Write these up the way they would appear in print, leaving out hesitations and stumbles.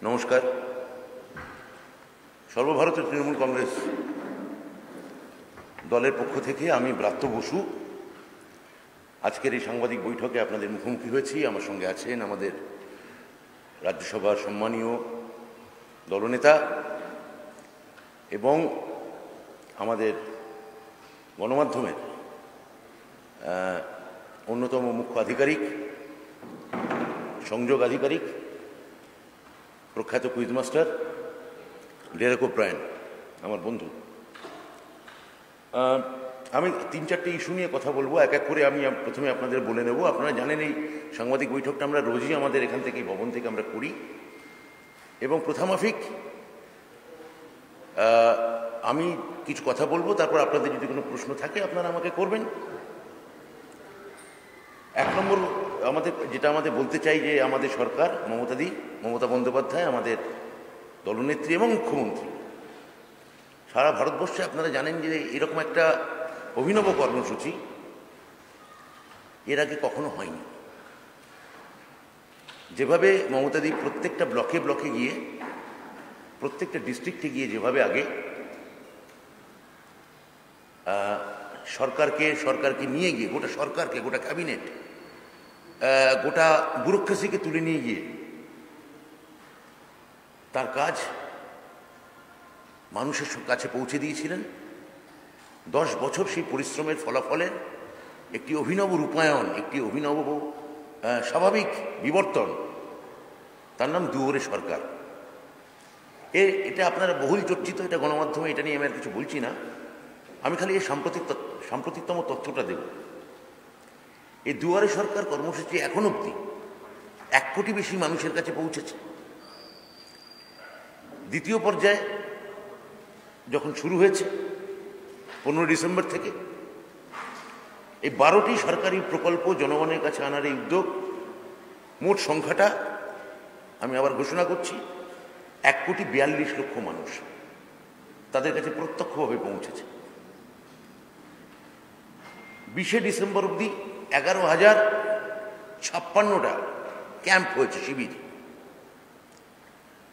নমস্কার। সর্বভারতীয় তৃণমূল কংগ্রেস দলের পক্ষ থেকে আমি ব্রাত্য বসু আজকের এই সাংবাদিক বৈঠকে আপনাদের মুখোমুখি হয়েছি। আমার সঙ্গে আছেন আমাদের রাজ্যসভার সম্মানীয় দলনেতা এবং আমাদের গণমাধ্যমের অন্যতম মুখ্য আধিকারিক, সংযোগ আধিকারিক, প্রখ্যাত কুইজ মাস্টার ডেরেক ওব্রায়েন, আমার বন্ধু। আমি 3-4টে ইস্যু নিয়ে কথা বলবো, এক এক করে আমি প্রথমে আপনাদের বলে নেব। আপনারা জানেন এই সাংবাদিক বৈঠকটা আমরা রোজই আমাদের এখান থেকে ভবন থেকে আমরা করি এবং প্রথামাফিক আমি কিছু কথা বলবো, তারপর আপনাদের যদি কোনো প্রশ্ন থাকে আপনারা আমাকে করবেন। 1 নম্বর যেটা আমাদের বলতে চাই যে আমাদের সরকার মমতা বন্দ্যোপাধ্যায়, আমাদের দলনেত্রী এবং মুখ্যমন্ত্রী, সারা ভারতবর্ষে আপনারা জানেন যে এরকম একটা অভিনব কর্মসূচি এর আগে কখনো হয়নি। যেভাবে মমতাদি প্রত্যেকটা ব্লকে ব্লকে গিয়ে, প্রত্যেকটা ডিস্ট্রিক্টে গিয়ে যেভাবে আগে সরকারকে নিয়ে গিয়ে, গোটা সরকারকে, গোটা ক্যাবিনেট, গোটা ব্যুরোক্রেসিকে তুলে নিয়ে গিয়ে তার কাজ মানুষের কাছে পৌঁছে দিয়েছিলেন, 10 বছর সেই পরিশ্রমের ফলাফলের একটি অভিনব রূপায়ণ, একটি অভিনব স্বাভাবিক বিবর্তন, তার নাম দুয়ারে সরকার। এটা আপনারা বহুল চর্চিত, এটা গণমাধ্যমে, এটা নিয়ে আমি আর কিছু বলছি না। আমি খালি এই সাম্প্রতিকতম তথ্যটা দেব। এই দুয়ারে সরকার কর্মসূচি এখন অবধি 1 কোটি বেশি মানুষের কাছে পৌঁছেছে। দ্বিতীয় পর্যায়ে যখন শুরু হয়েছে 15 ডিসেম্বর থেকে, এই 12টি সরকারি প্রকল্প জনগণের কাছে আনার এই উদ্যোগ, মোট সংখ্যাটা আমি আবার ঘোষণা করছি, 1,42,00,000 মানুষ তাদের কাছে প্রত্যক্ষভাবে পৌঁছেছে। 20 ডিসেম্বর অবধি 11,056টা ক্যাম্প হয়েছে, শিবির।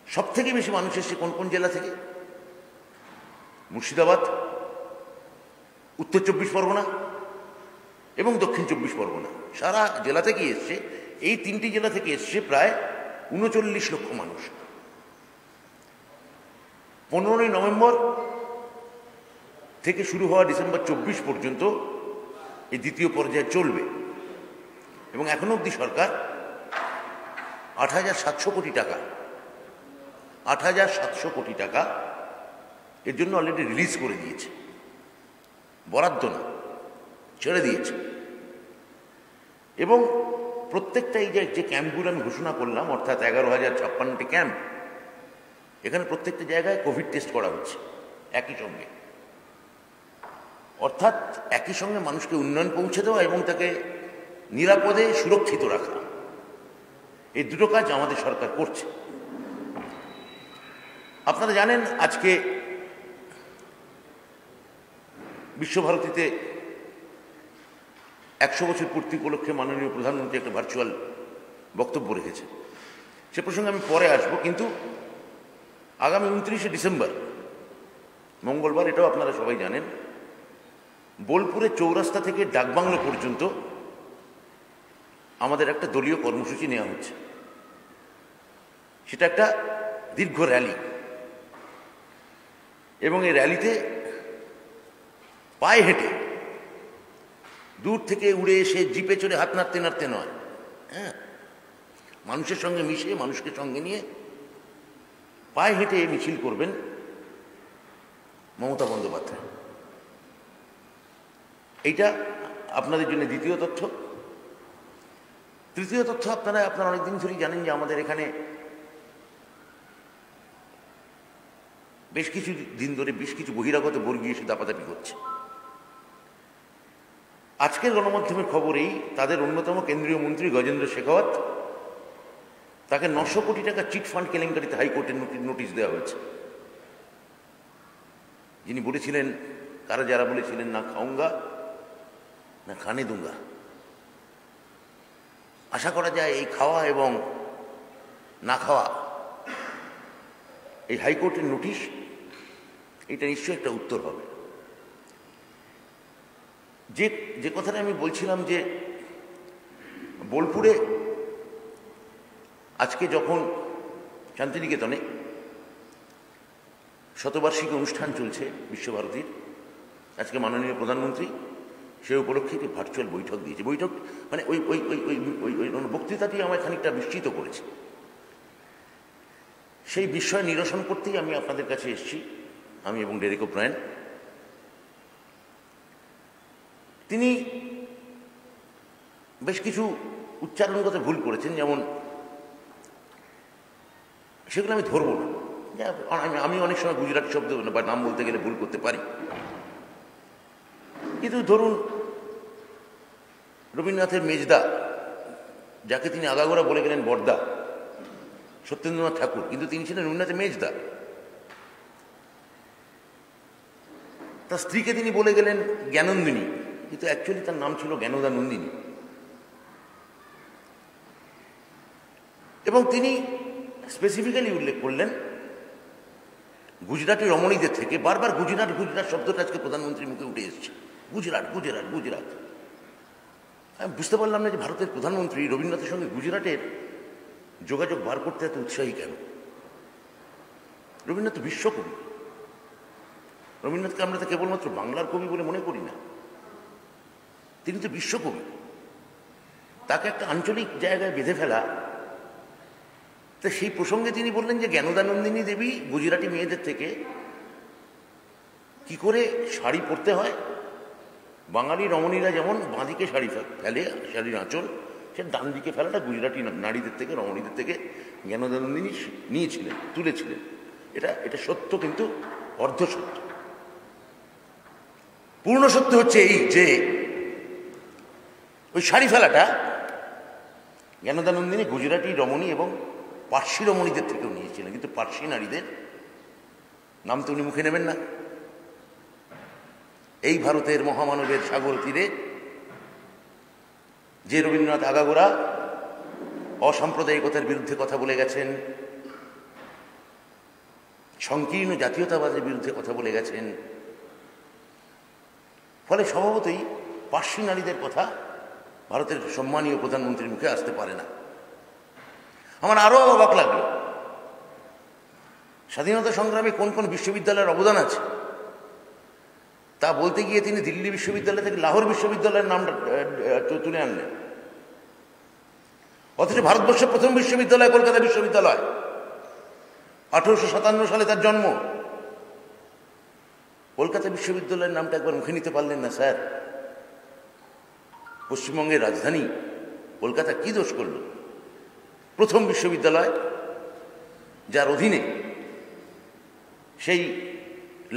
সব থেকে বেশি মানুষ এসেছে কোন কোন জেলা থেকে? মুর্শিদাবাদ, উত্তর 24 পরগনা এবং দক্ষিণ 24 পরগনা। সারা জেলা থেকে এসছে, এই 3টি জেলা থেকে এসছে প্রায় 39 লক্ষ মানুষ। 15ই নভেম্বর থেকে শুরু হওয়া ডিসেম্বর 24 পর্যন্ত এই দ্বিতীয় পর্যায়ে চলবে এবং এখনো অবধি সরকার 8,700 কোটি টাকা, 8,700 কোটি টাকা এর জন্য অলরেডি রিলিজ করে দিয়েছে, বরাদ্দ না, ছেড়ে দিয়েছে। এবং প্রত্যেকটা এই যে ক্যাম্পগুলো আমি ঘোষণা করলাম, অর্থাৎ 11,056টি ক্যাম্প, এখানে প্রত্যেকটা জায়গায় কোভিড টেস্ট করা হচ্ছে একই সঙ্গে। অর্থাৎ একই সঙ্গে মানুষকে উন্নয়ন পৌঁছে দেওয়া এবং তাকে নিরাপদে সুরক্ষিত রাখা, এই দুটো কাজ আমাদের সরকার করছে। আপনারা জানেন আজকে বিশ্বভারতীতে 100 বছর পূর্তি উপলক্ষে মাননীয় প্রধানমন্ত্রী একটা ভার্চুয়াল বক্তব্য রেখেছে, সে প্রসঙ্গে আমি পরে আসবো। কিন্তু আগামী 29শে ডিসেম্বর মঙ্গলবার, এটাও আপনারা সবাই জানেন, বোলপুরের চৌরাস্তা থেকে ডাকবাংলো পর্যন্ত আমাদের একটা দলীয় কর্মসূচি নেওয়া হচ্ছে। সেটা একটা দীর্ঘ র্যালি এবং এই র্যালিতে পায়ে হেঁটে, দূর থেকে উড়ে এসে জিপে চড়ে হাত নাড়তে নাড়তে নয়, হ্যাঁ, মানুষের সঙ্গে মিশে, মানুষকে সঙ্গে নিয়ে পায়ে হেঁটে মিছিল করবেন মমতা বন্দ্যোপাধ্যায়। এইটা আপনাদের জন্য দ্বিতীয় তথ্য। তৃতীয় তথ্য, আপনারা অনেকদিন ধরেই জানেন যে আমাদের এখানে বেশ কিছু দিন ধরে বেশ কিছু বহিরাগত বর্গীয় এসে দাপাদাপি করছে। আজকের গণমাধ্যমের খবরেই তাদের অন্যতম কেন্দ্রীয় মন্ত্রী গজেন্দ্র শেখাওয়াত, তাকে 900 কোটি টাকা চিটফান্ড কেলেঙ্কারিতে হাইকোর্টের নোটিশ দেওয়া হয়েছে। যিনি বলেছিলেন, যারা বলেছিলেন না খাউঙ্গা না খানে দুঙ্গা, আশা করা যায় এই খাওয়া এবং না খাওয়া এই হাইকোর্টের নোটিশ, এটা নিশ্চয়ই একটা উত্তর হবে। যে যে কথাটা আমি বলছিলাম যে বোলপুরে আজকে যখন শান্তিনিকেতনে শতবার্ষিকী অনুষ্ঠান চলছে বিশ্বভারতীর, আজকে মাননীয় প্রধানমন্ত্রী সে উপলক্ষে একটি ভার্চুয়াল বৈঠক দিয়েছে। বৈঠক মানে ওই ওই ওই ওই ওই ওই বক্তৃতাটি আমায় খানিকটা বিস্মিত করেছে। সেই বিষয় নিরসন করতেই আমি আপনাদের কাছে এসেছি, আমি এবং ডেরেক ওব্রায়েন। তিনি বেশ কিছু উচ্চারণগত ভুল করেছেন, যেমন সেগুলো আমি ধরবো না। আমি অনেক সময় গুজরাটি শব্দ বা নাম বলতে গেলে ভুল করতে পারি, কিন্তু ধরুন রবীন্দ্রনাথের মেজদা, যাকে তিনি আগাগোড়া বলে গেলেন বর্দা, সত্যেন্দ্রনাথ ঠাকুর, কিন্তু তিনি ছিলেন রবীন্দ্রনাথের মেজদা। তার স্ত্রীকে তিনি বলে গেলেন জ্ঞানন্দিনী, কিন্তু অ্যাকচুয়ালি তার নাম ছিল জ্ঞানদানন্দিনী। এবং তিনি স্পেসিফিক্যালি উল্লেখ করলেন গুজরাটি রমণীদের থেকে। বারবার গুজরাট গুজরাট শব্দটা আজকে প্রধানমন্ত্রীর মুখে উঠে এসেছে, গুজরাট গুজরাট গুজরাট। আমি বুঝতে পারলাম না যে ভারতের প্রধানমন্ত্রী রবীন্দ্রনাথের সঙ্গে গুজরাটের যোগাযোগ বার করতে এত উৎসাহী কেন। রবীন্দ্রনাথ বিশ্বকবি। রবীন্দ্রনাথকে আমরা তো কেবলমাত্র বাংলার কবি বলে মনে করি না, তিনি তো বিশ্বকবি। তাকে একটা আঞ্চলিক জায়গায় বেঁধে ফেলা, তো সেই প্রসঙ্গে তিনি বললেন যে জ্ঞানদানন্দিনী দেবী গুজরাটি মেয়েদের থেকে কি করে শাড়ি পরতে হয়। বাঙালি রমণীরা যেমন বাঁদিকে শাড়ি ফেলে, শাড়ির আঁচল, সে ডান দিকে ফেলাটা গুজরাটি নারীদের থেকে, রমণীদের থেকে জ্ঞানদানন্দিনী নিয়েছিলেন, তুলেছিলেন। এটা সত্য, কিন্তু অর্ধ সত্য। পূর্ণ সত্য হচ্ছে এই যে ওই শাড়ি ফেলাটা জ্ঞানদানন্দিনী গুজরাটি রমণী এবং পার্সি রমণীদের থেকেও নিয়েছিলেন, কিন্তু পার্সি নারীদের নাম তো উনি মুখে নেবেন না। এই ভারতের মহামানবের সাগর তীরে যে রবীন্দ্রনাথ আগাগোড়া অসাম্প্রদায়িকতার বিরুদ্ধে কথা বলে গেছেন, সংকীর্ণ জাতীয়তাবাদের বিরুদ্ধে কথা বলে গেছেন, ফলে স্বভাবতই পার্সি নারীদের কথা ভারতের সম্মানীয় প্রধানমন্ত্রীর মুখে আসতে পারে না। আমার আরো অবাক লাগলো, স্বাধীনতা সংগ্রামে কোন কোন বিশ্ববিদ্যালয়ের অবদান আছে তা বলতে গিয়ে তিনি দিল্লি বিশ্ববিদ্যালয় থেকে লাহোর বিশ্ববিদ্যালয়ের নামটা তুলে আনলেন। অথচ ভারতবর্ষের প্রথম বিশ্ববিদ্যালয় কলকাতা বিশ্ববিদ্যালয়, 1857 সালে তার জন্ম। কলকাতা বিশ্ববিদ্যালয়ের নামটা একবার মুখে নিতে পারলেন না স্যার? পশ্চিমবঙ্গের রাজধানী কলকাতা কি দোষ করল? প্রথম বিশ্ববিদ্যালয়, যার অধীনে সেই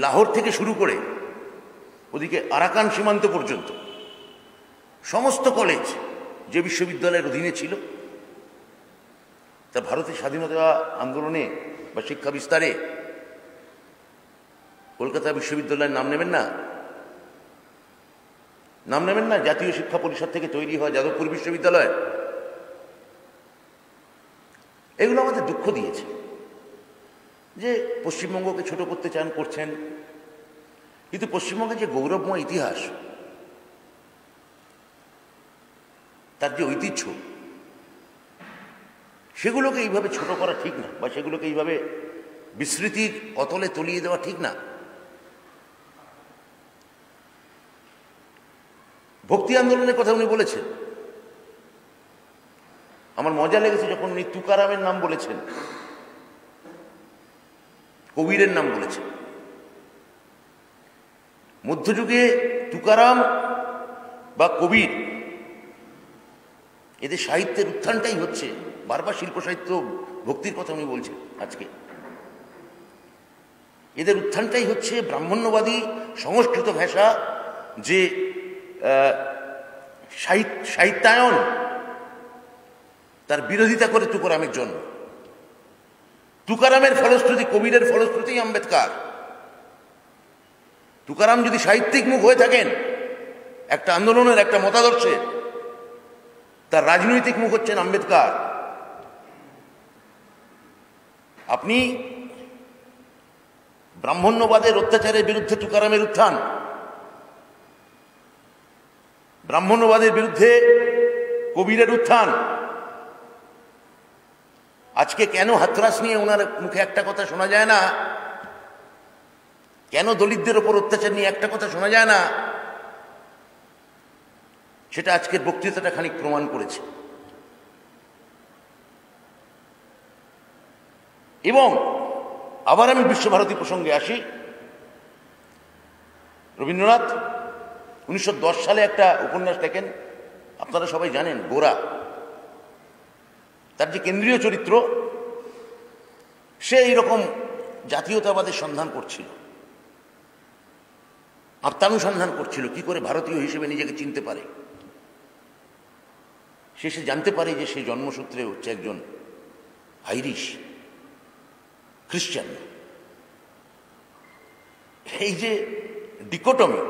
লাহোর থেকে শুরু করে ওদিকে আরাকান সীমান্ত পর্যন্ত সমস্ত কলেজ যে বিশ্ববিদ্যালয়ের অধীনে ছিল, তা ভারতের স্বাধীনতা আন্দোলনে বা শিক্ষা বিস্তারে কলকাতা বিশ্ববিদ্যালয়ের নাম নেবেন না? নাম নেবেন না? জাতীয় শিক্ষা পরিষদ থেকে তৈরি হয় যাদবপুর বিশ্ববিদ্যালয়। এগুলো আমাদের দুঃখ দিয়েছে যে পশ্চিমবঙ্গকে ছোট করতে চান, করছেন, কিন্তু পশ্চিমবঙ্গের যে গৌরবময় ইতিহাস, তার যে ঐতিহ্য, সেগুলোকে এইভাবে ছোট করা ঠিক না, বা সেগুলোকে এইভাবে বিস্মৃতির অতলে তলিয়ে দেওয়া ঠিক না। ভক্তি আন্দোলনের কথা উনি বলেছেন, আমার মজা লেগেছে যখন উনি তুকারামের নাম বলেছেন, কবিরের নাম বলেছেন। মধ্যযুগে তুকারাম বা কবির, এদের সাহিত্যের উত্থানটাই হচ্ছে, বারবার শিল্প সাহিত্য ভক্তির কথা উনি বলছেন আজকে, এদের উত্থানটাই হচ্ছে ব্রাহ্মণ্যবাদী সংস্কৃত ভাষা যে সাহিত্যায়ন, তার বিরোধিতা করে তুকারামের জন্য। তুকারামের ফলশ্রুতি, কবিরের ফলশ্রুতি আম্বেদকর। তুকারাম যদি সাহিত্যিক মুখ হয়ে থাকেন একটা আন্দোলনের, একটা মতাদর্শের, তার রাজনৈতিক মুখ হচ্ছেন আম্বেদকর। আপনি ব্রাহ্মণ্যবাদের অত্যাচারের বিরুদ্ধে তুকারামের উত্থান, ব্রাহ্মণ্যবাদের বিরুদ্ধে কবিরের উত্থান। আজকে কেন হাতরাস নিয়ে ওনার মুখে একটা কথা শোনা যায় না, কেন দলিতদের ওপর অত্যাচার নিয়ে একটা কথা শোনা যায় না, সেটা আজকের বক্তৃতাটা খানিক প্রমাণ করেছে। এবং আবার আমি বিশ্বভারতী প্রসঙ্গে আসি। রবীন্দ্রনাথ 1910 সালে একটা উপন্যাস লেখেন, আপনারা সবাই জানেন, গোরা। তার যে কেন্দ্রীয় চরিত্র, সে এইরকম জাতীয়তাবাদের সন্ধান করছিল, আত্মানুসন্ধান করছিল, কি করে ভারতীয় হিসেবে নিজেকে চিনতে পারে। সে জানতে পারে যে সে জন্মসূত্রে হচ্ছে একজন আইরিশ খ্রিস্টান। এই যে ডিকোটমি,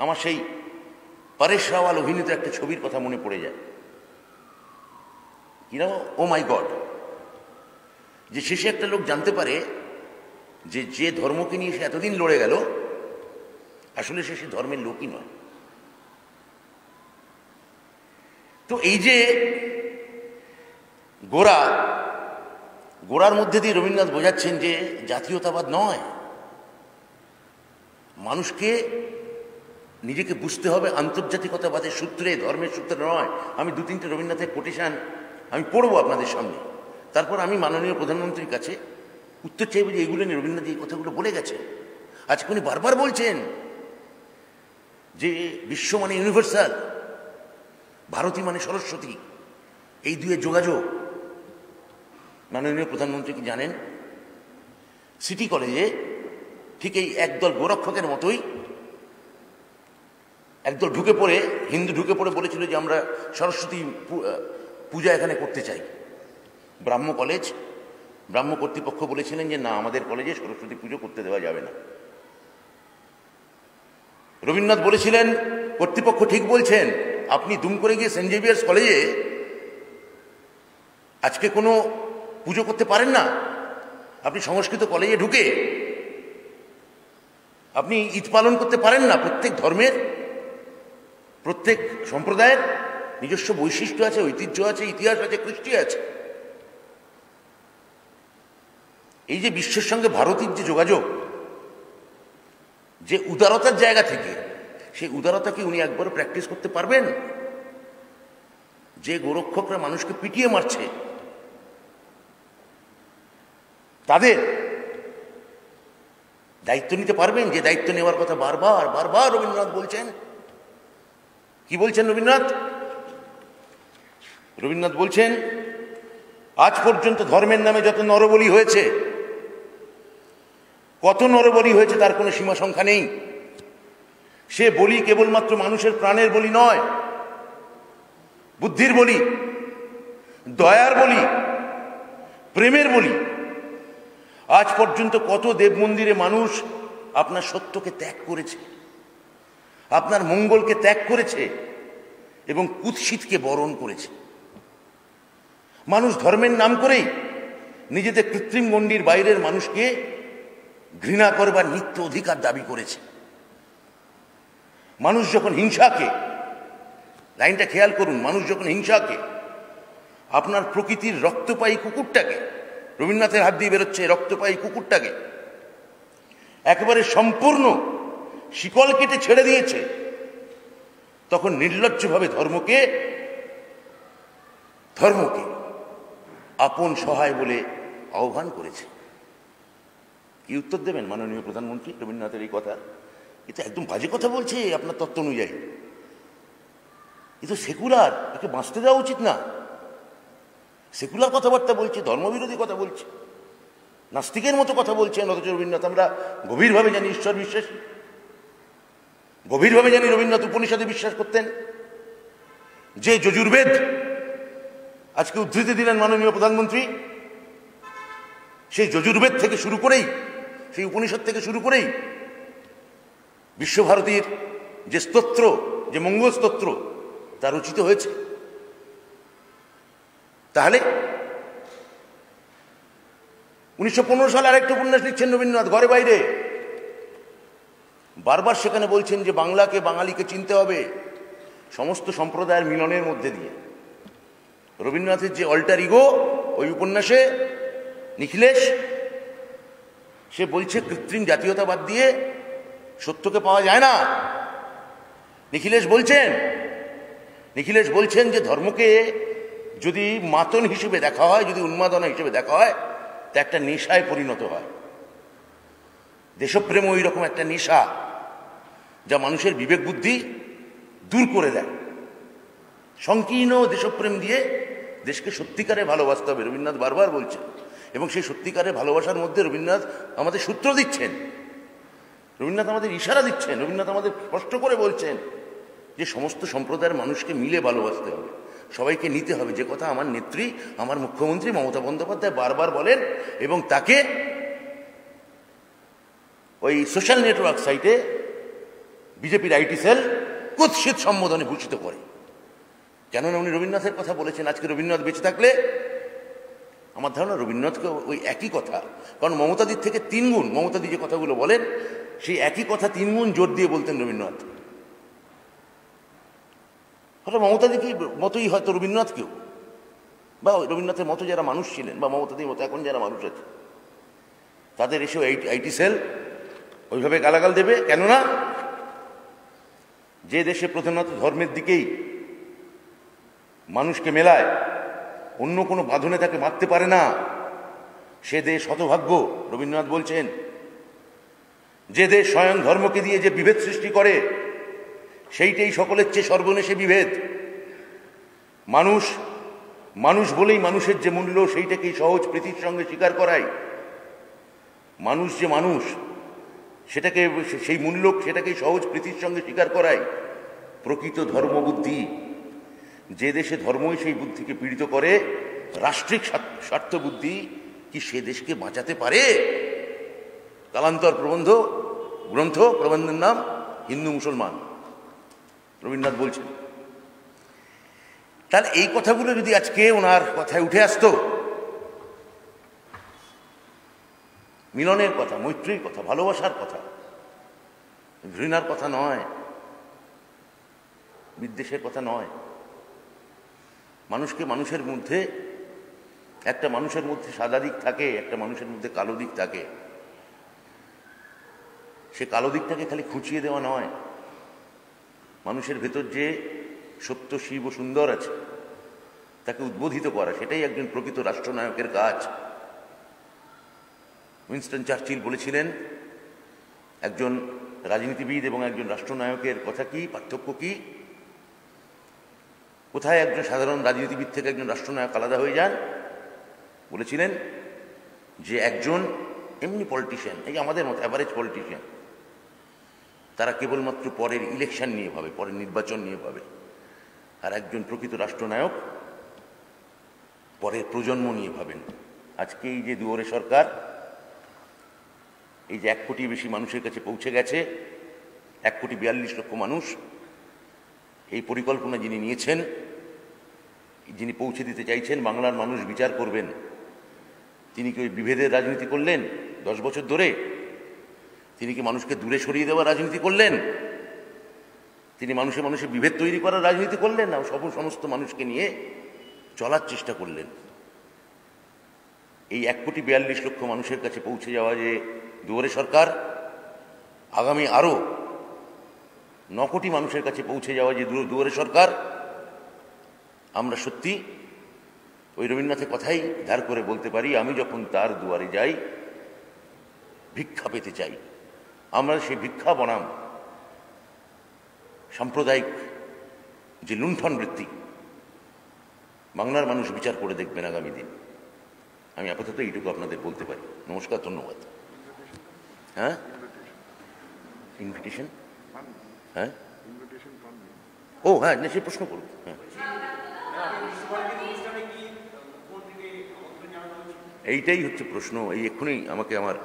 আমার সেই পরেশ রাওয়াল অভিনীত একটা ছবির কথা মনে পড়ে যায়, কিনা ও মাই গড, যে শেষে একটা লোক জানতে পারে যে যে ধর্মকে নিয়ে সে এতদিন লড়ে গেল, আসলে সে ধর্মের লোকই নয়। তো এই যে গোরার মধ্যে দিয়ে রবীন্দ্রনাথ বোঝাচ্ছেন যে জাতীয়তাবাদ নয়, মানুষকে নিজেকে বুঝতে হবে আন্তর্জাতিকতাবাদের সূত্রে, ধর্মের সূত্রে নয়। আমি 2-3টে রবীন্দ্রনাথের কোটেশন আমি পড়বো আপনাদের সামনে, তারপর আমি মাননীয় প্রধানমন্ত্রীর কাছে উত্তর চাইব যে এগুলো নিয়ে রবীন্দ্রনাথ এই কথাগুলো বলে গেছে। আজকে উনি বারবার বলছেন যে বিশ্ব মানে ইউনিভার্সাল, ভারতী মানে সরস্বতী, এই দুয়ের যোগাযোগ। মাননীয় প্রধানমন্ত্রী কি জানেন, সিটি কলেজে ঠিক এই একদল গোরক্ষকের মতোই একদল ঢুকে পড়ে, হিন্দু ঢুকে পড়ে বলেছিল যে আমরা সরস্বতী পূজা এখানে করতে চাই। ব্রাহ্ম কর্তৃপক্ষ বলেছিলেন যে না, আমাদের কলেজে সরস্বতী পুজো করতে দেওয়া যাবে না। রবীন্দ্রনাথ বলেছিলেন, কর্তৃপক্ষ ঠিক বলছেন, আপনি দুম করে গিয়ে সেন্ট জেভিয়ার্স কলেজে আজকে কোনো পুজো করতে পারেন না। আপনি সংস্কৃত কলেজে ঢুকে আপনি ঈদ পালন করতে পারেন না। প্রত্যেক ধর্মের, প্রত্যেক সম্প্রদায়ের নিজস্ব বৈশিষ্ট্য আছে, ঐতিহ্য আছে, ইতিহাস আছে, কৃষ্টি আছে। এই যে বিশ্বের সঙ্গে ভারতের যে যোগাযোগ, যে উদারতার জায়গা থেকে, সেই উদারতা কি উনি একবারও প্র্যাকটিস করতে পারবেন? যে গোরক্ষকরা মানুষকে পিটিয়ে মারছে, তাদের দায়িত্ব নিতে পারবেন? যে দায়িত্ব নেওয়ার কথা বারবার বারবার রবীন্দ্রনাথ বলছেন। কি বলছেন রবীন্দ্রনাথ বলছেন, আজ পর্যন্ত ধর্মের নামে যত নরবলি হয়েছে, কত নরবলি হয়েছে তার কোনো সীমা সংখ্যা নেই। সে বলি কেবলমাত্র মানুষের প্রাণের বলি নয়, বুদ্ধির বলি, দয়ার বলি, প্রেমের বলি। আজ পর্যন্ত কত দেব মন্দিরে মানুষ আপনার সত্যকে ত্যাগ করেছে, আপনার মঙ্গলকে ত্যাগ করেছে এবং কুৎসিতকে বরণ করেছে। মানুষ ধর্মের নাম করেই নিজেদের কৃত্রিম গণ্ডির বাইরের মানুষকে ঘৃণা করবার নিত্য অধিকার দাবি করেছে। মানুষ যখন হিংসাকে, লাইনটা খেয়াল করুন, মানুষ যখন হিংসাকে, আপনার প্রকৃতির রক্তপায়ী কুকুরটাকে, রবীন্দ্রনাথের হাত দিয়ে বেরোচ্ছে রক্তপায়ী কুকুরটাকে একেবারে সম্পূর্ণ শিকল কেটে ছেড়ে দিয়েছে, তখন নির্লজ্জভাবে ধর্মকে আপন সহায় বলে আহ্বান করেছে। কি উত্তর দেবেন মাননীয় প্রধানমন্ত্রী রবীন্দ্রনাথের এই কথা? এ তো একদম বাজে কথা বলছে আপনার তত্ত্ব অনুযায়ী। এ তো সেকুলার, একে বাঁচতে দেওয়া উচিত না। সেকুলার কথাবার্তা বলছে, ধর্মবিরোধী কথা বলছে, নাস্তিকের মতো কথা বলছেন। অথচ রবীন্দ্রনাথ, আমরা গভীরভাবে জানি ঈশ্বর বিশ্বাসী, গভীরভাবে জানি রবীন্দ্রনাথ উপনিষদে বিশ্বাস করতেন। যে যজুর্বেদ আজকে উদ্ধৃতি দিলেন মাননীয় প্রধানমন্ত্রী, সেই যজুর্বেদ থেকে শুরু করেই, সেই উপনিষদ থেকে শুরু করেই বিশ্বভারতীর যে স্তোত্র, যে মঙ্গল স্তোত্র, তা রচিত হয়েছে। তাহলে 1915 সালে আরেকটা উপন্যাস লিখছেন রবীন্দ্রনাথ, ঘরে বাইরে। বারবার সেখানে বলছেন যে বাংলাকে, বাঙালিকে চিনতে হবে সমস্ত সম্প্রদায়ের মিলনের মধ্যে দিয়ে। রবীন্দ্রনাথের যে অল্টার ইগো ওই উপন্যাসে নিখিলেশ, সে বলছে কৃত্রিম জাতীয়তাবাদ দিয়ে সত্যকে পাওয়া যায় না। নিখিলেশ বলছেন যে ধর্মকে যদি মাতন হিসেবে দেখা হয়, যদি উন্মাদনা হিসেবে দেখা হয়, তা একটা নেশায় পরিণত হয়। দেশপ্রেম ওই রকম একটা নেশা যা মানুষের বিবেক বুদ্ধি দূর করে দেয়। সংকীর্ণ দেশপ্রেম দিয়ে দেশকে সত্যিকারে ভালোবাসতে হবে, রবীন্দ্রনাথ বারবার বলছেন। এবং সেই সত্যিকারের ভালোবাসার মধ্যে রবীন্দ্রনাথ আমাদের সূত্র দিচ্ছেন, রবীন্দ্রনাথ আমাদের ইশারা দিচ্ছেন, রবীন্দ্রনাথ আমাদের স্পষ্ট করে বলছেন যে সমস্ত সম্প্রদায়ের মানুষকে মিলে ভালোবাসতে হবে, সবাইকে নিতে হবে। যে কথা আমার নেত্রী, আমার মুখ্যমন্ত্রী মমতা বন্দ্যোপাধ্যায় বারবার বলেন এবং তাকে ওই সোশ্যাল নেটওয়ার্ক সাইটে বিজেপির আইটি সেল কুৎসিত সম্বোধনে ভূষিত করে। কেননা উনি রবীন্দ্রনাথের কথা বলেছেন। আজকে রবীন্দ্রনাথ বেঁচে থাকলে আমার ধারণা রবীন্দ্রনাথকে ওই একই কথা, কারণ মমতাদির থেকে 3 গুণ, মমতাদি যে কথাগুলো বলেন সেই একই কথা 3 গুণ জোর দিয়ে বলতেন রবীন্দ্রনাথ। হয়তো মমতাদিকে মতোই হয়তো রবীন্দ্রনাথকেও, বা রবীন্দ্রনাথের মতো যারা মানুষ ছিলেন বা মমতাদির মতো এখন যারা মানুষ আছে, তাদের এসেও আইটি সেল ওইভাবে গালাগাল দেবে। কেননা যে দেশে প্রধানত ধর্মের দিকেই মানুষকে মেলায়, অন্য কোনো বাঁধনে তাকে মারতে পারে না, সে দেশ হতভাগ্য। রবীন্দ্রনাথ বলছেন যে দেশ স্বয়ং ধর্মকে দিয়ে যে বিভেদ সৃষ্টি করে সেইটাই সকলের চেয়ে সর্বনেশে বিভেদ। মানুষ বলেই মানুষের যে মূল্য সেইটাকেই সহজ প্রীতির সঙ্গে স্বীকার করায়। মানুষ যে মানুষ সেটাকে, সেই মূল্য সেটাকেই সহজ প্রীতির সঙ্গে স্বীকার করায়। প্রকৃত ধর্মবুদ্ধি যে দেশে ধর্মই সেই বুদ্ধিকে পীড়িত করে, রাষ্ট্রিক স্বার্থ বুদ্ধি কি সে দেশকে বাঁচাতে পারে? কালান্তর প্রবন্ধের নাম হিন্দু মুসলমান, রবীন্দ্রনাথ বলছেন। তাহলে এই কথাগুলো যদি আজকে ওনার কথায় উঠে আসতো, মিলনের কথা, মৈত্রীর কথা, ভালোবাসার কথা, ঘৃণার কথা নয়, বিদ্বেষের কথা নয়। মানুষকে মানুষের মধ্যে, একটা মানুষের মধ্যে সাদা দিক থাকে, একটা মানুষের মধ্যে কালো দিক থাকে। সে কালো দিকটাকে খালি খুঁচিয়ে দেওয়া নয়, মানুষের ভেতর যে সত্য, শিব ও সুন্দর আছে তাকে উদ্বোধিত করা, সেটাই একজন প্রকৃত রাষ্ট্রনায়কের কাজ। উইনস্টন চার্চিল বলেছিলেন, একজন রাজনীতিবিদ এবং একজন রাষ্ট্রনায়কের কথা কি, পার্থক্য কি, কোথায় একজন সাধারণ রাজনীতিবিদ থেকে একজন রাষ্ট্রনায়ক আলাদা হয়ে যান? বলেছিলেন যে একজন এমনি পলিটিশিয়ান, এই আমাদের মতো অ্যাভারেজ পলিটিশিয়ান, তারা কেবলমাত্র পরের ইলেকশন নিয়ে ভাবে, পরের নির্বাচন নিয়ে ভাবে। আর একজন প্রকৃত রাষ্ট্রনায়ক পরের প্রজন্ম নিয়ে ভাবেন। আজকে এই যে দুয়ারে সরকার, এই যে 1 কোটি বেশি মানুষের কাছে পৌঁছে গেছে, 1,42,00,000 মানুষ, এই পরিকল্পনা যিনি নিয়েছেন, যিনি পৌঁছে দিতে চাইছেন, বাংলার মানুষ বিচার করবেন। তিনি কি ওই বিভেদের রাজনীতি করলেন 10 বছর ধরে? তিনি কি মানুষকে দূরে সরিয়ে দেওয়ার রাজনীতি করলেন? তিনি মানুষে বিভেদ তৈরি করার রাজনীতি করলেন না, সমস্ত মানুষকে নিয়ে চলার চেষ্টা করলেন। এই 1,42,00,000 মানুষের কাছে পৌঁছে যাওয়া যে দুয়ারে সরকার, আগামী আরো 9 কোটি মানুষের কাছে পৌঁছে যাওয়া যে দুয়ারে সরকার, আমরা সত্যি ওই রবীন্দ্রনাথের কথাই ধার করে বলতে পারি, আমি যখন তার দুয়ারে যাই ভিক্ষা পেতে চাই। আমরা সেই ভিক্ষা বনাম সাম্প্রদায়িক যে লুণ্ঠন বৃত্তি, বাংলার মানুষ বিচার করে দেখবেন আগামী দিন। আমি আপাতত এইটুকু আপনাদের বলতে পারি। নমস্কার, ধন্যবাদ। হ্যাঁ, ইনভিটেশন, হ্যাঁ, ও হ্যাঁ, সে প্রশ্ন করুন। হ্যাঁ, এইটাই হচ্ছে প্রশ্ন। এই এক্ষুনি আমাকে আমার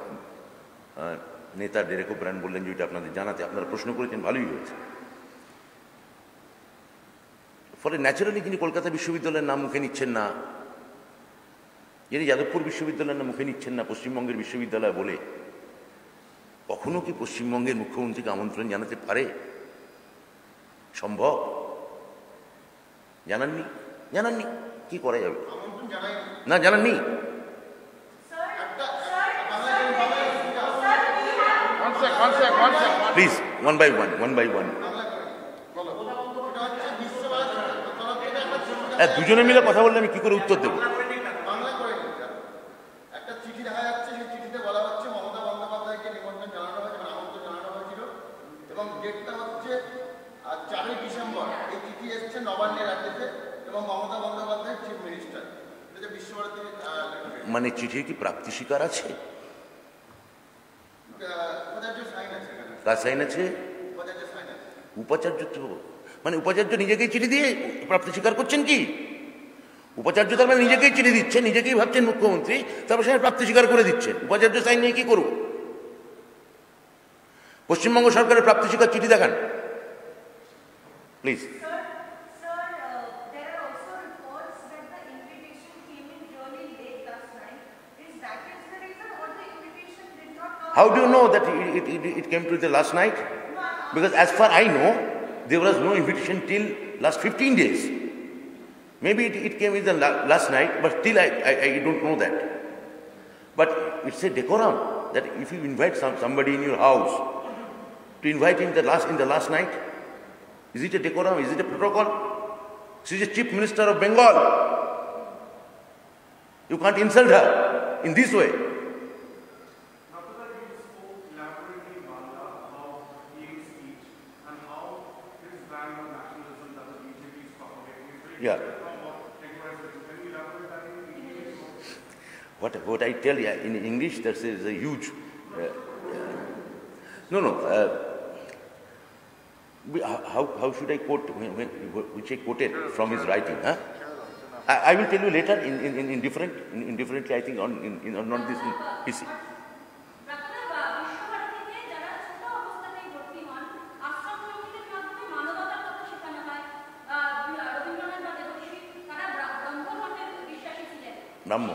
নেতা ডেরেক ওব্রায়ান বললেন যে এটা আপনাদের জানাতে। আপনারা প্রশ্ন করেছেন, ভালোই হয়েছে। ফলে ন্যাচারালি যিনি কলকাতা বিশ্ববিদ্যালয়ের নাম মুখে নিচ্ছেন না, যিনি যাদবপুর বিশ্ববিদ্যালয়ের না মুখে নিচ্ছেন না পশ্চিমবঙ্গের বিশ্ববিদ্যালয় বলে, কখনো কি পশ্চিমবঙ্গের মুখ্যমন্ত্রীকে আমন্ত্রণ জানাতে পারে? সম্ভব? জানাননি, জানাননি, কি করা যাবে? না, জানাননি। Please, one by one, one by one. দুজনে মিলে কথা বললে আমি কি করে উত্তর দেবো? একটা চিঠি দেখা যাচ্ছে, সেই চিঠিতে বলা হচ্ছে মমতা বন্দ্যোপাধ্যায়কে নিমন্ত্রণ জানানো হয়েছে, মানে আমন্ত্রণ জানানো হয়েছিল, এবং ডেটটা হচ্ছে 4ই ডিসেম্বর। এই চিঠি এসছে নবান্নের রাজ্যেতে এবং মমতা বন্দ্যোপাধ্যায় চিফ মিনিস্টার। এটা বিশ্বভারতী। মানে চিঠির কি প্রাপ্তি স্বীকার আছে? উপাচার্য সাইন আছে। কার সাইন আছে? উপাচার্য সাইন আছে। উপাচার্য তো মানে উপাচার্য নিজেকেই চিঠি দিয়ে প্রাপ্তি স্বীকার করছেন কি? উপাচার্য তার মানে নিজেকেই চিঠি দিচ্ছেন, নিজেকেই ভাবছেন মুখ্যমন্ত্রী, তারপর সেখানে প্রাপ্তি স্বীকার করে দিচ্ছেন। উপাচার্য সাইন নিয়ে কি করব? পশ্চিমবঙ্গ সরকারের প্রাপ্তি স্বীকার চিঠি দেখান please. How do you know that it came to the last night? Because as far I know, there was no invitation till last 15 days. Maybe it came in the last night, but still I don't know that. But it's a decorum that if you invite somebody in your house, to invite him in the last night, is it a decorum? Is it a protocol? She is the Chief Minister of Bengal. You can't insult her in this way. Yeah. What I tell you in English, that is a huge. No. How should I quote which I quoted from his writing? Huh? I will tell you later in different I think on not this PC. ব্রাহ্ম।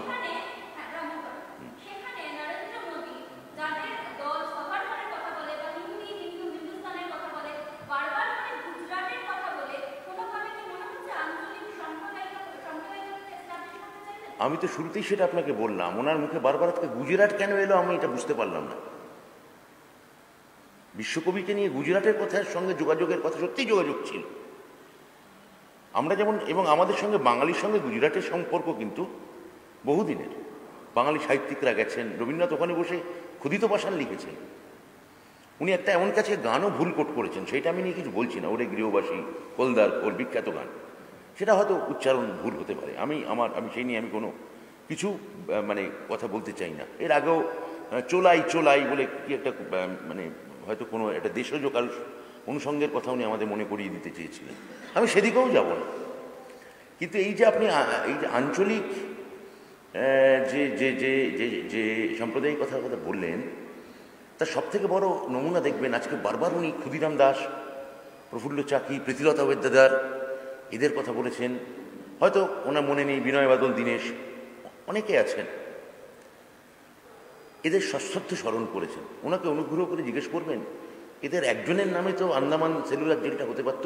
আমি তো শুরুতেই সেটা আপনাকে বললাম, ওনার মুখে বারবার আজকে গুজরাট কেন এলো আমি এটা বুঝতে পারলাম না। বিশ্বকবিকে নিয়ে গুজরাটের কথার সঙ্গে যোগাযোগের কথা সত্যিই যোগাযোগ ছিল। আমরা যেমন, এবং আমাদের সঙ্গে বাঙালির সঙ্গে গুজরাটের সম্পর্ক কিন্তু বহুদিনের। বাঙালি সাহিত্যিকরা গেছেন, রবীন্দ্রনাথ ওখানে বসে ক্ষুদিত পাষাণ লিখেছেন। উনি একটা এমন কাছে গানও ভুল কোট করেছেন, সেটা আমি নিয়ে কিছু বলছি না। ওরে গৃহবাসী কোলদার কোল, বিখ্যাত গান, সেটা হয়তো উচ্চারণ ভুল হতে পারে। আমি সেই নিয়ে আমি কোনো কিছু মানে কথা বলতে চাই না। এর আগেও চোলাই বলে কি একটা মানে হয়তো কোনো একটা দেশজ কারো অনুষঙ্গের কথা উনি আমাদের মনে করিয়ে দিতে চেয়েছিলেন, আমি সেদিকেও যাব না। কিন্তু এই যে আপনি এই যে আঞ্চলিক যে যে যে যে সাম্প্রদায়িক কথা বললেন, তার সব থেকে বড় নমুনা দেখবেন আজকে বারবার উনি ক্ষুদিরাম দাস, প্রফুল্ল চাকি, প্রীতিলতা ওয়েদ্দেদার এদের কথা বলেছেন। হয়তো ওনার মনে নেই বিনয় বাদল দীনেশ, অনেকে আছেন, এদের সশ্রদ্ধ স্মরণ করেছেন। ওনাকে অনুগ্রহ করে জিজ্ঞেস করবেন, এদের একজনের নামে তো আন্দামান সেলুলার জেলটা হতে পারত।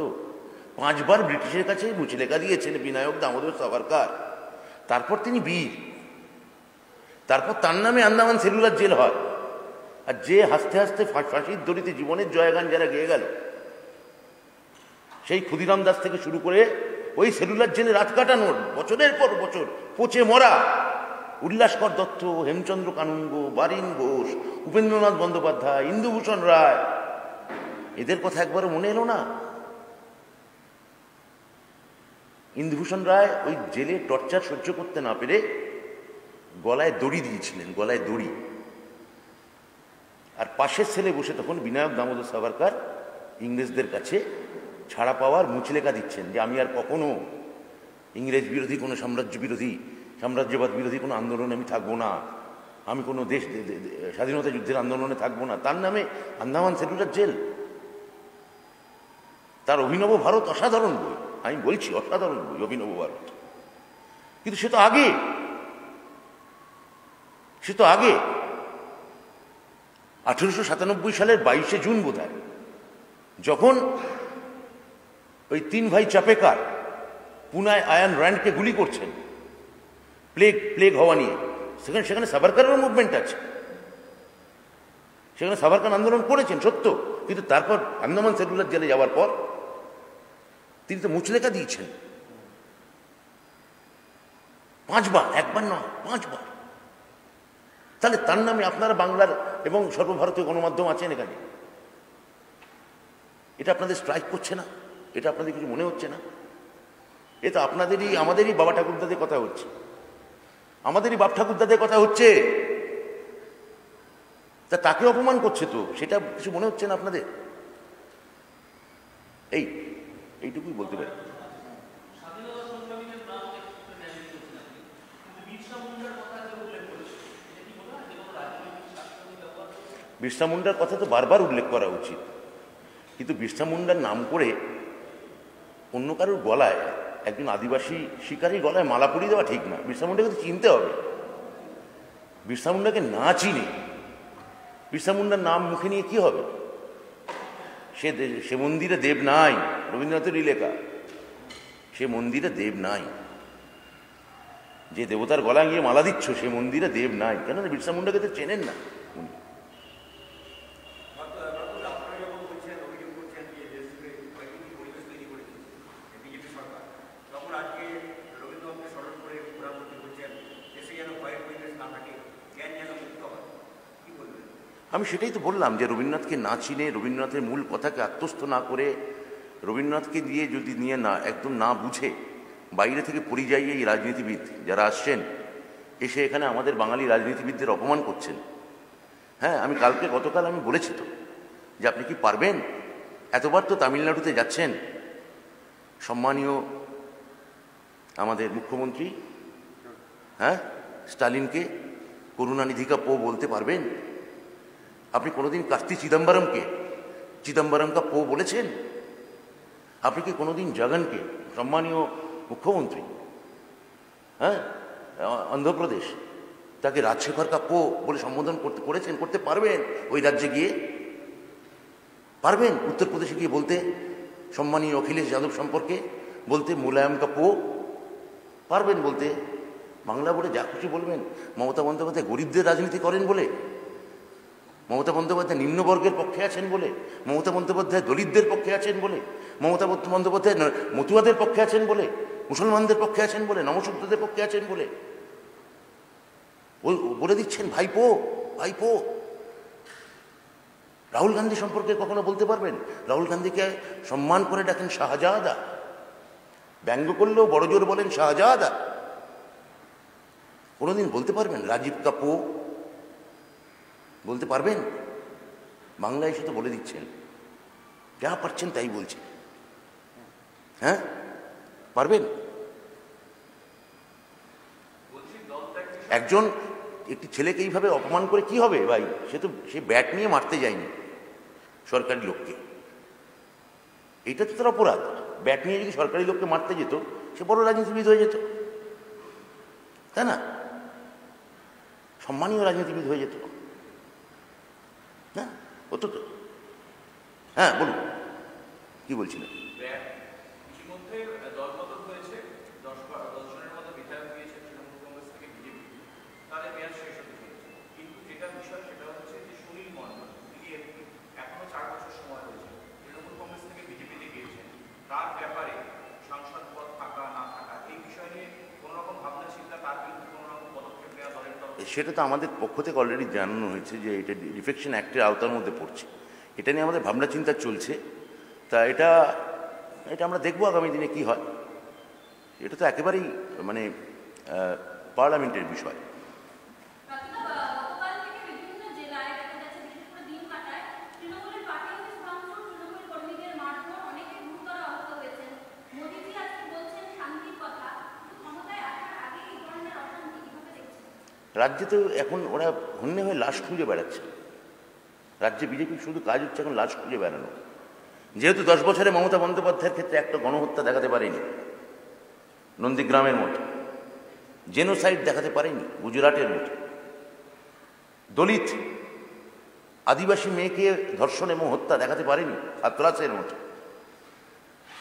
5 বার ব্রিটিশের কাছে মুচলেখা দিয়েছেন বিনায়ক দামোদর সাভারকার, তারপর তিনি বীর, তারপর তার নামে আন্দামান সেলুলার জেল হয়। আর যে হাসতে হাসতে ফাঁসির দড়িতে জীবনের জয়গান যারা গেয়ে গেল, সেই ক্ষুদিরাম দাস থেকে শুরু করে ওই সেলুলার জেলে রাত কাটানোর বছরের পর বছর পচে মরা উল্লাসকর দত্ত, হেমচন্দ্র কানুঙ্গ, বারিন ঘোষ, উপেন্দ্রনাথ বন্দ্যোপাধ্যায়, ইন্দুভূষণ রায়, এদের কথা একবারও মনে এলো না? ইন্দুভূষণ রায় ওই জেলে টর্চার সহ্য করতে না পেরে গলায় দড়ি দিয়েছিলেন, গলায় দড়ি। আর পাশের ছেলে বসে তখন বিনায়ক দামোদর সাভারকার ইংরেজদের কাছে ছাড়া পাওয়ার মুচলেখা দিচ্ছেন যে আমি আর কখনো ইংরেজ বিরোধী কোনো সাম্রাজ্যবাদ বিরোধী কোনো আন্দোলনে আমি থাকবো না, আমি কোনো দেশ স্বাধীনতা যুদ্ধের আন্দোলনে থাকবো না। তার নামে আন্দামান সেলুলার জেল। তার অভিনব ভারত অসাধারণ বই, আমি বলছি অসাধারণ বই অভিনব ভারত, কিন্তু সে তো আগে সে তো আগে 1897 সালের 22শে জুন বোধহয়, যখন ওই 3 ভাই চাপেকার পুনায় আয়ান র্যান্ডকে গুলি করছেন প্লেগ হওয়া নিয়ে, সেখানে সাভারকারেরও মুভমেন্ট আছে, সেখানে সাভারকার আন্দোলন করেছেন সত্য, কিন্তু তারপর আন্দামান সেলুলার জেলে যাওয়ার পর তিনি তো মুচলেখা দিয়েছেন 5 বার, একবার নয় 5 বার। তাহলে তার নামে আপনারা বাংলার এবং সর্বভারতীয় গণমাধ্যম আছেন এখানে, এটা আপনাদের স্ট্রাইক করছে না? এটা আপনাদের কিছু মনে হচ্ছে না? এটা আপনাদেরই আমাদেরই বাবা ঠাকুরদাদের কথা হচ্ছে, আমাদেরই বাপ ঠাকুরদাদের কথা হচ্ছে, তা তাকে অপমান করছে তো, সেটা কিছু মনে হচ্ছে না আপনাদের? এইটুকুই বলতে পারি। বিরসা মুন্ডার কথা তো বারবার উল্লেখ করা উচিত, কিন্তু বিরসা মুন্ডার নাম করে অন্য কারোর গলায়, একজন আদিবাসী শিকারীর গলায় মালা পরিয়ে দেওয়া ঠিক না। বিরসা মুন্ডাকে তো চিনতে হবে। বিরসা মুন্ডাকে না চিনে বিরসা মুন্ডার নাম মুখে নিয়ে কি হবে? সে মন্দিরে দেব নাই, রবীন্দ্রনাথেরই লেখা, সে মন্দিরে দেব নাই। যে দেবতার গলায় গিয়ে মালা দিচ্ছ সে মন্দিরে দেব নাই, কেননা বিরসা মুন্ডাকে তো চেনেন না উনি। আমি সেটাই তো বললাম যে রবীন্দ্রনাথকে না চিনে, রবীন্দ্রনাথের মূল কথাকে আত্মস্থ না করে, রবীন্দ্রনাথকে দিয়ে যদি নিয়ে না একদম না বুঝে বাইরে থেকে পরিযায়ী এই রাজনীতিবিদ যারা আসছেন, এসে এখানে আমাদের বাঙালি রাজনীতিবিদদের অপমান করছেন। হ্যাঁ, আমি গতকাল আমি বলেছি তো যে আপনি কি পারবেন? এতবার তো তামিলনাড়ুতে যাচ্ছেন, সম্মানীয় আমাদের মুখ্যমন্ত্রী স্টালিনকে করুণানিধিকা পো বলতে পারবেন? আপনি কোনোদিন কার্তি চিদম্বরমকা পো বলেছেন? আপনি কি কোনোদিন জগনকে, সম্মানীয় মুখ্যমন্ত্রী অন্ধ্রপ্রদেশ, তাকে রাজশেখর কা পো বলে সম্বোধন করতে পারবেন? ওই রাজ্যে গিয়ে পারবেন? উত্তরপ্রদেশে গিয়ে বলতে সম্মানীয় অখিলেশ যাদব সম্পর্কে বলতে মুলায়ম কা পো পারবেন বলতে? বাংলা বলে যা খুশি বলবেন। মমতা বন্দ্যোপাধ্যায় গরিবদের রাজনীতি করেন বলে, মমতা বন্দ্যোপাধ্যায় নিম্নবর্গের পক্ষে আছেন বলে, মমতা বন্দ্যোপাধ্যায় দলিতদের পক্ষে আছেন বলে, মমতা বন্দ্যোপাধ্যায় মতুয়াদের পক্ষে আছেন বলে, মুসলমানদের পক্ষে আছেন বলে, নমশূদ্রদের পক্ষে আছেন বলে বলে দিচ্ছেন ভাইপো ভাইপো। রাহুল গান্ধী সম্পর্কে কখনো বলতে পারবেন? রাহুল গান্ধীকে সম্মান করে ডাকেন শাহজাদা, ব্যঙ্গ করলেও বড় জোর বলেন শাহজাদা। কোনোদিন বলতে পারবেন রাজীব কাপো? বলতে পারবেন? বাংলায় এসে তো বলে দিচ্ছেন, যা পারছেন তাই বলছেন। হ্যাঁ, পারবেন? একটি ছেলেকে এইভাবে অপমান করে কি হবে ভাই? সে ব্যাট নিয়ে মারতে যায়নি সরকারি লোককে, এইটা তো তার অপরাধ। ব্যাট নিয়ে যদি সরকারি লোককে মারতে যেত সে বড় রাজনীতিবিদ হয়ে যেত, তাই না? সম্মানীয় রাজনীতিবিদ হয়ে যেত। হ্যাঁ, হতো তো। হ্যাঁ, বলুন, কি বলছিলেন? সেটা তো আমাদের পক্ষ থেকে অলরেডি জানানো হয়েছে যে এটা ডিফেকশন অ্যাক্টের আওতার মধ্যে পড়ছে। এটা নিয়ে আমাদের ভাবনা চিন্তা চলছে। তা এটা আমরা দেখবো আগামী দিনে কি হয়। এটা তো একেবারেই মানে পার্লামেন্টের বিষয়। রাজ্যে তো এখন ওরা হন্যে হয়ে লাশ খুঁজে বেড়াচ্ছে। রাজ্যে বিজেপির শুধু কাজ হচ্ছে এখন লাশ খুঁজে বেড়ানো। যেহেতু 10 বছরে মমতা বন্দ্যোপাধ্যায়ের ক্ষেত্রে একটা গণহত্যা দেখাতে পারেনি, নন্দীগ্রামের মতো জেনোসাইড দেখাতে পারেনি, গুজরাটের মতো, দলিত আদিবাসী মেয়েকে ধর্ষণ এবং হত্যা দেখাতে পারেনি হাতরাসের মতো।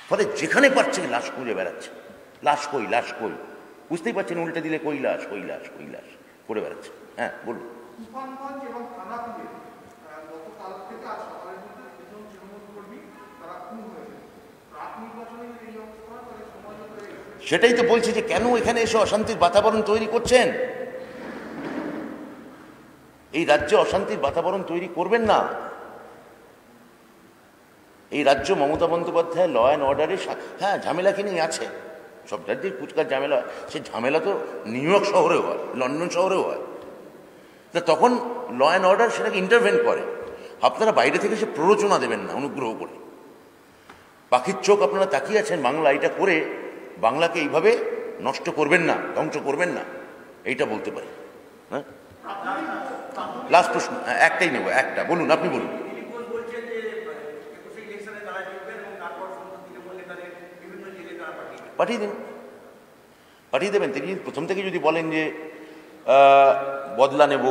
ফলে যেখানে পারছে লাশ খুঁজে বেড়াচ্ছে, লাশ কই, লাশ কই, বুঝতেই পারছেন উল্টে দিলে কই লাশ, কই লাশ, কই লাশ করে বেড়াচ্ছে। হ্যাঁ বলুন। তুফানগঞ্জ এবং খানাকুলে গতকাল থেকে আজ সকালের মধ্যে দুজন তৃণমূল কর্মী তারা খুন হয়েছে। প্রাক নির্বাচনে এই অবস্থা তাদের সমাজে হয়ে গেছে। সেটাই তো বলছি যে কেন এখানে এসে অশান্তির বাতাবরণ তৈরি করছেন। এই রাজ্যে অশান্তির বাতাবরণ তৈরি করবেন না। এই রাজ্য মমতা বন্দ্যোপাধ্যায় ল অ্যান্ড অর্ডারে, হ্যাঁ ঝামেলা কি নেই আছে, সব রাজ্যের ফুচকার ঝামেলা, সে ঝামেলা তো নিউ ইয়র্ক শহরেও হয়, লন্ডন শহরেও হয়। তা তখন ল অ্যান্ড অর্ডার সেটাকে ইন্টারভেন করে। আপনারা বাইরে থেকে সে প্ররোচনা দেবেন না অনুগ্রহ করে। পাখির চোখ আপনারা তাকিয়ে আছেন বাংলা, এটা করে বাংলাকে এইভাবে নষ্ট করবেন না, ধ্বংস করবেন না, এইটা বলতে পারি। হ্যাঁ লাস্ট প্রশ্ন একটাই নেব, একটা বলুন, আপনি বলুন। পাঠিয়ে দিন, পাঠিয়ে দেবেন। তিনি প্রথম থেকে যদি বলেন যে বদলা নেব,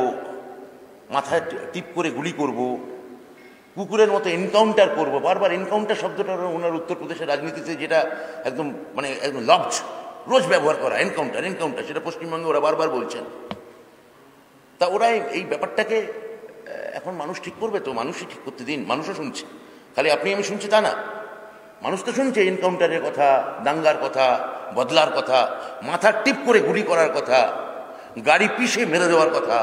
মাথায় টিপ করে গুলি করব, কুকুরের মতো এনকাউন্টার করব, বারবার এনকাউন্টার শব্দটা ওনার উত্তরপ্রদেশের রাজনীতিতে যেটা একদম মানে একদম লবজ রোজ ব্যবহার করা, এনকাউন্টার এনকাউন্টার, সেটা পশ্চিমবঙ্গে ওরা বারবার বলছেন। তা ওরা এই ব্যাপারটাকে এখন মানুষ ঠিক করবে তো, মানুষই ঠিক করতে দিন, মানুষও শুনছে, খালি আপনি আমি শুনছি তা না, মানুষ তো শুনছে এনকাউন্টারের কথা, দাঙ্গার কথা, বদলার কথা, মাথার টিপ করে গুলি করার কথা, গাড়ি পিষে মেরে দেওয়ার কথা,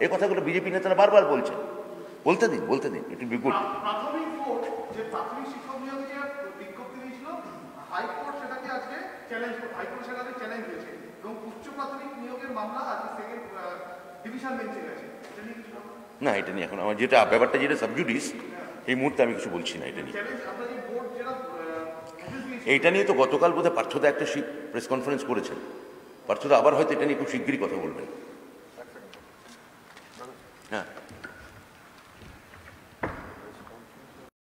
এই কথাগুলো বিজেপি নেতারা বারবার বলছেন। বলতে দিন, বলতে দিন, ইট উইল বি গুড। প্রাথমিক ভোট যে প্রাথমিক শিক্ষক নিয়োগে যে বিজ্ঞপ্তি দিয়েছিল, হাইকোর্ট সেটাকে আজকে চ্যালেঞ্জ, হাইকোর্ট সেটাকে চ্যালেঞ্জ দিয়েছে এবং উচ্চ প্রাথমিক নিয়োগের মামলা আজকে সেকেন্ড ডিভিশন বেঞ্চে গেছে। এটা নিয়ে কিছু না, এটা নিয়ে এখন আমার যেটা ব্যাপারটা যেটা সাবজুডিস, এই মুহূর্তে আমি কিছু বলছি না এটা নিয়ে। এইটা নিয়ে তো গতকাল বোধহয় পার্থদা একটা প্রেস কনফারেন্স করেছেন, পার্থদা আবার হয়তো এটা নিয়ে খুব শিগগিরই কথা বলবেন। হ্যাঁ